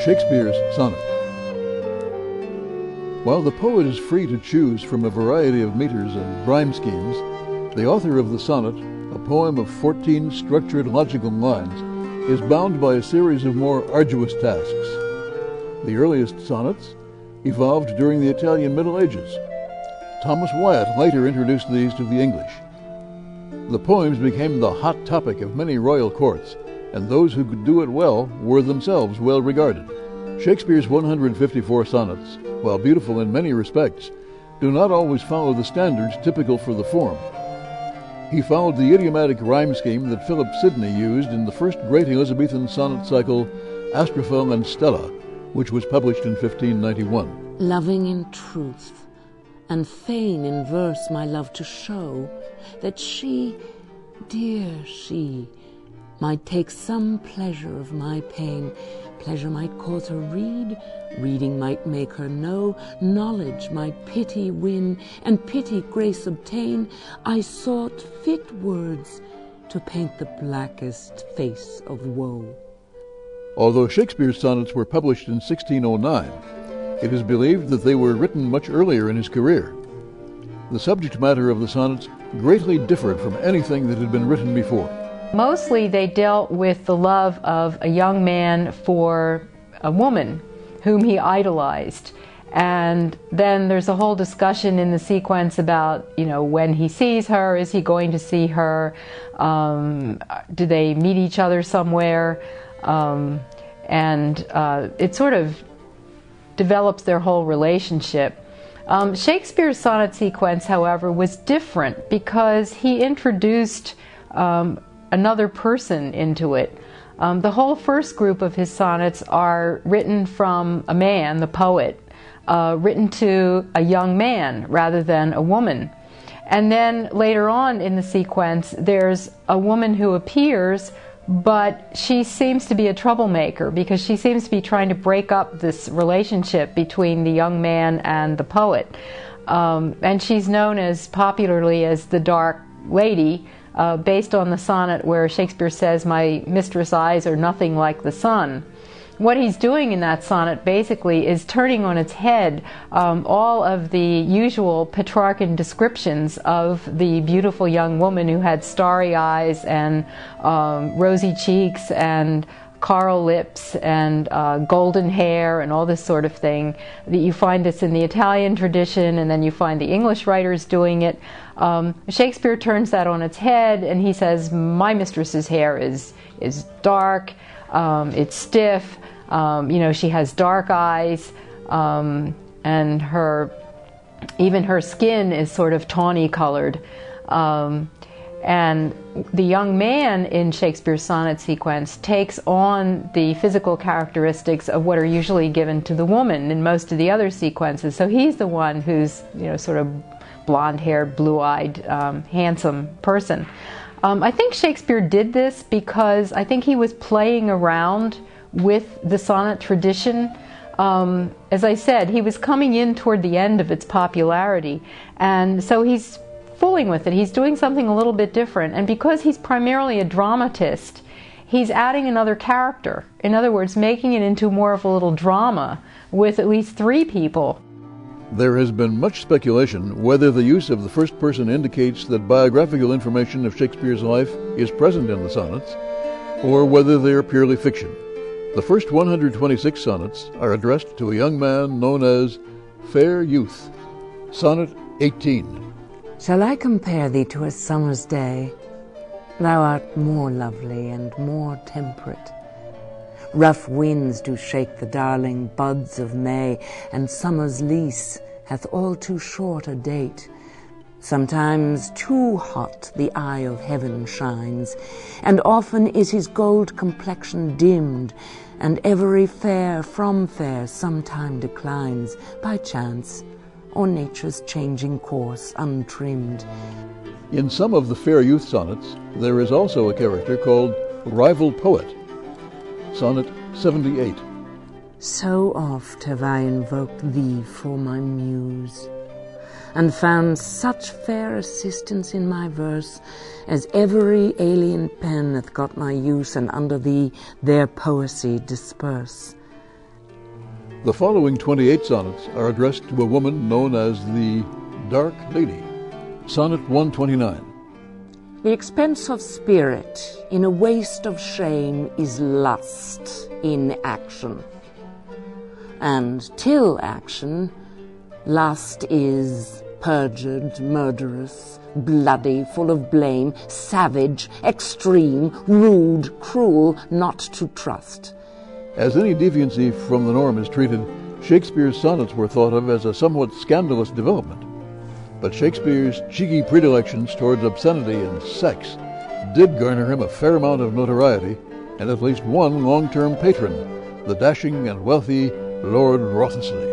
Shakespeare's Sonnet. While the poet is free to choose from a variety of meters and rhyme schemes, the author of the sonnet, a poem of 14 structured logical lines, is bound by a series of more arduous tasks. The earliest sonnets evolved during the Italian Middle Ages. Thomas Wyatt later introduced these to the English. The poems became the hot topic of many royal courts, and those who could do it well were themselves well regarded. Shakespeare's 154 sonnets, while beautiful in many respects, do not always follow the standards typical for the form. He followed the idiomatic rhyme scheme that Philip Sidney used in the first great Elizabethan sonnet cycle, Astrophel and Stella, which was published in 1591. Loving in truth, and fain in verse my love to show, that she, dear she, might take some pleasure of my pain. Pleasure might cause her read, reading might make her know, knowledge might pity win, and pity grace obtain. I sought fit words to paint the blackest face of woe. Although Shakespeare's sonnets were published in 1609, it is believed that they were written much earlier in his career. The subject matter of the sonnets greatly differed from anything that had been written before. Mostly they dealt with the love of a young man for a woman whom he idolized. And then there's a whole discussion in the sequence about, when he sees her, is he going to see her? Do they meet each other somewhere? It sort of develops their whole relationship. Shakespeare's sonnet sequence, however, was different because he introduced another person into it. The whole first group of his sonnets are written from a man, the poet, written to a young man rather than a woman. And then later on in the sequence, there's a woman who appears, but she seems to be a troublemaker because she seems to be trying to break up this relationship between the young man and the poet. And she's known popularly as the Dark Lady, based on the sonnet where Shakespeare says, "My mistress' eyes are nothing like the sun." What he's doing in that sonnet basically is turning on its head all of the usual Petrarchan descriptions of the beautiful young woman who had starry eyes and rosy cheeks and coral lips and golden hair and all this sort of thing. You find this in the Italian tradition, and then you find the English writers doing it. Shakespeare turns that on its head, and he says, "My mistress's hair is dark, it's stiff, she has dark eyes, and even her skin is sort of tawny colored." And the young man in Shakespeare's sonnet sequence takes on the physical characteristics of what are usually given to the woman in most of the other sequences. So he's the one who's, sort of blonde-haired, blue-eyed, handsome person. I think Shakespeare did this because I think he was playing around with the sonnet tradition. As I said, he was coming in toward the end of its popularity, and so he's fooling with it. He's doing something a little bit different, and because he's primarily a dramatist, he's adding another character. In other words, making it into more of a little drama with at least three people. There has been much speculation whether the use of the first person indicates that biographical information of Shakespeare's life is present in the sonnets, or whether they are purely fiction. The first 126 sonnets are addressed to a young man known as Fair Youth. Sonnet 18. Shall I compare thee to a summer's day? Thou art more lovely and more temperate. Rough winds do shake the darling buds of May, and summer's lease hath all too short a date. Sometimes too hot the eye of heaven shines, and often is his gold complexion dimmed, and every fair from fair sometime declines, by chance, or nature's changing course untrimmed. In some of the Fair Youth sonnets, there is also a character called Rival Poet. Sonnet 78. So oft have I invoked thee for my muse, and found such fair assistance in my verse, as every alien pen hath got my use, and under thee their poesy disperse. The following 28 sonnets are addressed to a woman known as the Dark Lady. Sonnet 129. The expense of spirit in a waste of shame is lust in action. And till action, lust is perjured, murderous, bloody, full of blame, savage, extreme, rude, cruel, not to trust. As any deviancy from the norm is treated, Shakespeare's sonnets were thought of as a somewhat scandalous development. But Shakespeare's cheeky predilections towards obscenity and sex did garner him a fair amount of notoriety and at least one long-term patron, the dashing and wealthy Lord Wriothesley.